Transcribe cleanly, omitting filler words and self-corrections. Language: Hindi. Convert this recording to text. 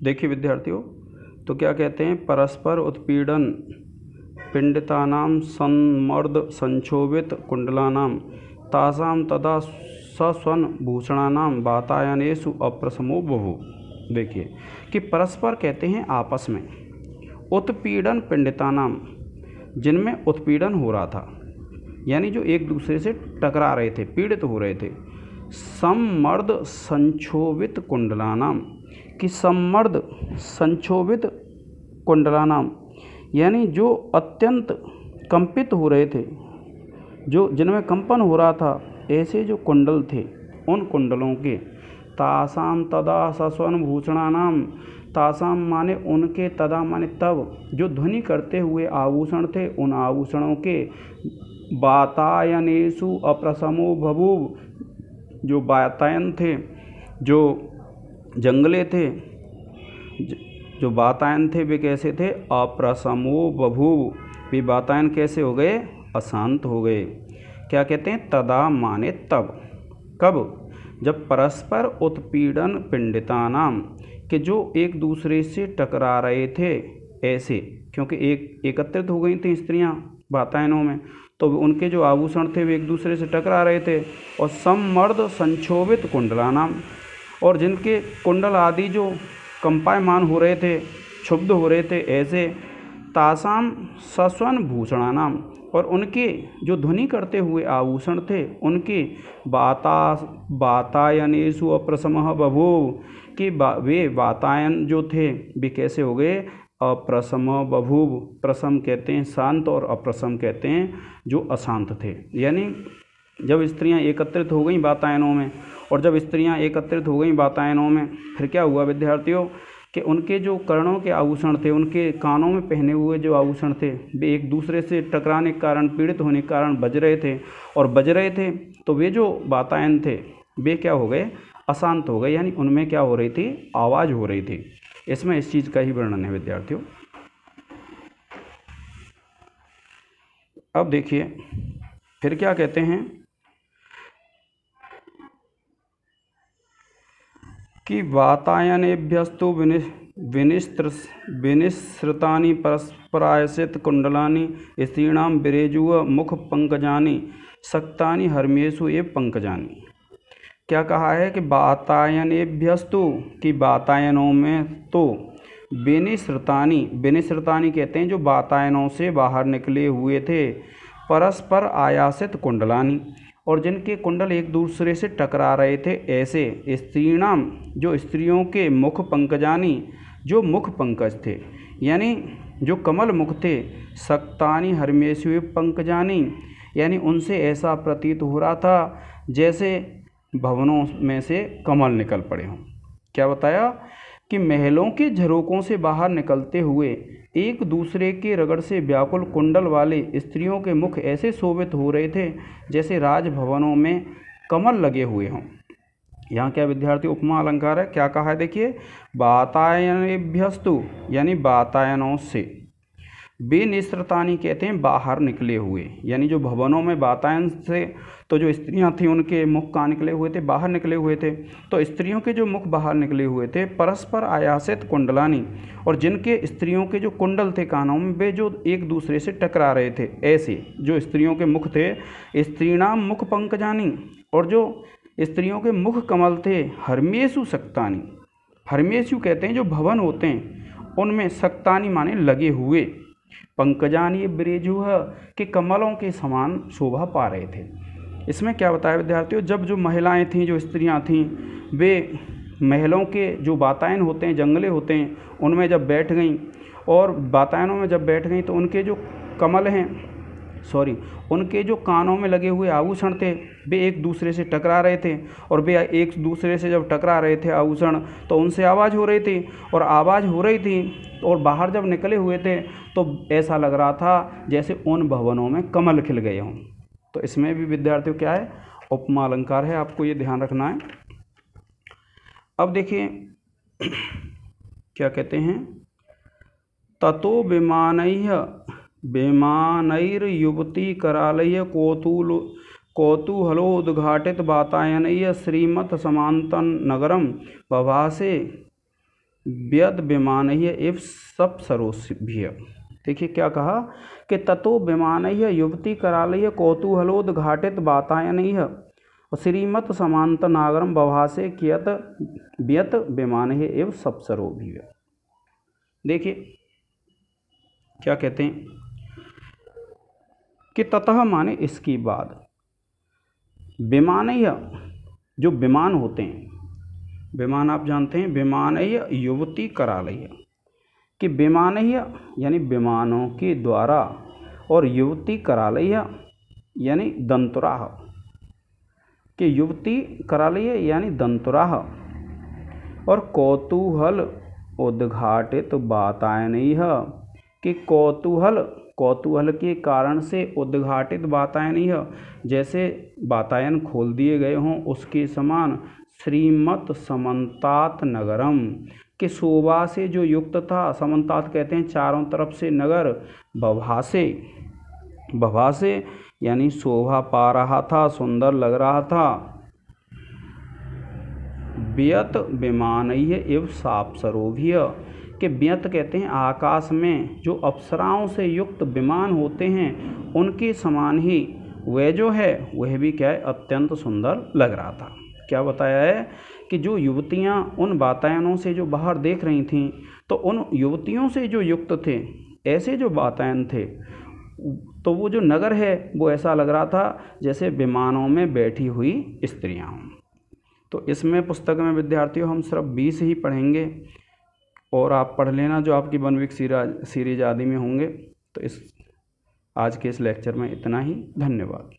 देखिए विद्यार्थियों, तो क्या कहते हैं, परस्पर उत्पीड़न पिंडितानां संमर्द संक्षोभित कुंडलानां तासां तदा सस्वन भूषणानां वातायनेषु अप्रसमो बभूव। देखिए कि परस्पर कहते हैं आपस में, उत्पीड़न पिंडितानां जिनमें उत्पीड़न हो रहा था, यानी जो एक दूसरे से टकरा रहे थे, पीड़ित हो रहे थे। सम्मर्द संक्षोभित कुंडलानाम, कि सम्मर्द संक्षोभित कुंडलानाम यानी जो अत्यंत कंपित हो रहे थे, जो जिनमें कंपन हो रहा था, ऐसे जो कुंडल थे उन कुंडलों के, तासाम तदा सस्वन भूषणानाम, तासाम माने उनके, तदा माने तब, जो ध्वनि करते हुए आभूषण थे उन आभूषणों के, वातायनेषु अप्रसमो बभूव, जो वातायन थे, जो जंगले थे, जो वातायन थे वे कैसे थे, अप्रसमो बभूव, वे वातायन कैसे हो गए, अशांत हो गए। क्या कहते हैं, तदा माने तब, कब, जब परस्पर उत्पीड़न पिंडितानाम, कि जो एक दूसरे से टकरा रहे थे ऐसे, क्योंकि एकत्रित हो गई थी स्त्रियां वातायनों में, तो उनके जो आभूषण थे वे एक दूसरे से टकरा रहे थे। और सम्मर्द संक्षोभित कुंडलानाम, और जिनके कुंडल आदि जो कंपायमान हो रहे थे, क्षुब्ध हो रहे थे ऐसे, तासाम सस्वन भूषणानाम, और उनके जो ध्वनि करते हुए आभूषण थे उनके, वातायनेषु अप्रसमः बभूव, कि वे वातायन जो थे वे कैसे हो गए, अप्रसम बभूव। प्रसम कहते हैं शांत और अप्रसम कहते हैं जो अशांत थे। यानी जब स्त्रियां एकत्रित हो गई वातायनों में, और जब स्त्रियां एकत्रित हो गई वातायनों में, फिर क्या हुआ विद्यार्थियों, कि उनके जो कर्णों के आभूषण थे, उनके कानों में पहने हुए जो आभूषण थे, वे एक दूसरे से टकराने के कारण, पीड़ित होने के कारण बज रहे थे, और बज रहे थे तो वे जो वातायन थे वे क्या हो गए, अशांत हो गए, यानी उनमें क्या हो रही थी, आवाज़ हो रही थी। इसमें इस चीज़ का ही वर्णन है विद्यार्थियों। अब देखिए फिर क्या कहते हैं कि वातायनेभ्यस्तु विनिसृतानि परस्परायसित कुंडलानि स्त्रीणां विरेजुः मुख पंकजानि सक्तानि हर्म्येषु एव पंकजानि। क्या कहा है कि वातायनेभ्यस्तु, कि वातायनों में तो, विनिसृतानि, विनिसृतानि कहते हैं जो वातायनों से बाहर निकले हुए थे, परस्पर आयासित कुंडलानि, और जिनके कुंडल एक दूसरे से टकरा रहे थे ऐसे, स्त्रीणाम जो स्त्रियों के, मुख पंकजानि जो मुख पंकज थे, यानी जो कमल मुख थे, सक्तानि हर्म्येषु पंकजानि, यानी उनसे ऐसा प्रतीत हो रहा था जैसे भवनों में से कमल निकल पड़े हों। क्या बताया कि महलों के झरोकों से बाहर निकलते हुए एक दूसरे के रगड़ से व्याकुल कुंडल वाले स्त्रियों के मुख ऐसे शोभित हो रहे थे जैसे राजभवनों में कमल लगे हुए हों। यहाँ क्या विद्यार्थी उपमा अलंकार है, क्या कहा है देखिए, वातायनेभ्यस्तु यानी वातायनों से, विनिसृतानि कहते हैं बाहर निकले हुए, यानी जो भवनों में वातायन से तो जो स्त्रियां थीं उनके मुख कहाँ निकले हुए थे, बाहर निकले हुए थे, तो स्त्रियों के जो मुख बाहर निकले हुए थे, परस्पर आयासित कुंडलानि, और जिनके स्त्रियों के जो कुंडल थे कानों में, वे जो एक दूसरे से टकरा रहे थे ऐसे जो स्त्रियों के मुख थे, स्त्रीणाम मुख पंकजानि, और जो स्त्रियों के मुख कमल थे, हर्म्येषु सक्तानि, हर्म्येषु कहते हैं जो भवन होते हैं उनमें, सक्तानि माने लगे हुए, पंकजानि विरेजुः के कमलों के समान शोभा पा रहे थे। इसमें क्या बताया विद्यार्थियों, जब जो महिलाएं थीं, जो स्त्रियां थीं, वे महलों के जो वातायन होते हैं, जंगले होते हैं, उनमें जब बैठ गईं, और वातायनों में जब बैठ गईं तो उनके जो कमल हैं, उनके जो कानों में लगे हुए आभूषण थे वे एक दूसरे से टकरा रहे थे, और वे एक दूसरे से जब टकरा रहे थे आभूषण तो उनसे आवाज़ हो रही थी, और आवाज़ हो रही थी और बाहर जब निकले हुए थे तो ऐसा लग रहा था जैसे उन भवनों में कमल खिल गए हों। तो इसमें भी विद्यार्थियों क्या है, उपमा अलंकार है, आपको ये ध्यान रखना है। अब देखिए क्या कहते हैं, ततो विमानैर्युवती करालय कौतूहलोद्घाटित वातायनैः श्रीमत् समान्तं नगरं बभासे व्यद विमानह्य इव सप्सरोभिः। देखिए क्या कहा कि ततो विमानह्य युवती करालह्य कौतूहलोद्घाटित वातायनैः श्रीमत् समान्त नागरम बभासे कियत व्यत विमानह्य इव सप्सरोभिः। देखिए क्या कहते हैं कि ततः माने इसकी बाद विमानह्य जो विमान होते हैं, विमान आप जानते हैं, विमानह्य युवती करालह्य कि विमानह्य यानी विमानों के द्वारा और युवती करालह्य यानी दंतुराह कि युवती करालह्य यानी दंतुराह और कौतूहल उद्घाटित वातायनैः कि कौतूहल के कारण से उद्घाटित वातायनैः जैसे वातायन खोल दिए गए हों उसके समान श्रीमत समन्तात नगरम कि शोभा से जो युक्त था, समन्तात कहते हैं चारों तरफ से नगर, बभासे यानी शोभा पा रहा था, सुंदर लग रहा था। व्यत विमानह्य इव साप्सरोभिः कि व्यत कहते हैं आकाश में जो अप्सराओं से युक्त विमान होते हैं उनके समान ही वह जो है वह भी क्या है अत्यंत सुंदर लग रहा था। क्या बताया है कि जो युवतियां उन वातायनों से जो बाहर देख रही थीं तो उन युवतियों से जो युक्त थे, ऐसे जो वातायन थे, तो वो जो नगर है वो ऐसा लग रहा था जैसे विमानों में बैठी हुई स्त्रियां हों। तो इसमें पुस्तक में विद्यार्थियों हम सिर्फ 20 ही पढ़ेंगे और आप पढ़ लेना जो आपकी 1 वीक सीरीज आदि में होंगे। तो आज के इस लेक्चर में इतना ही। धन्यवाद।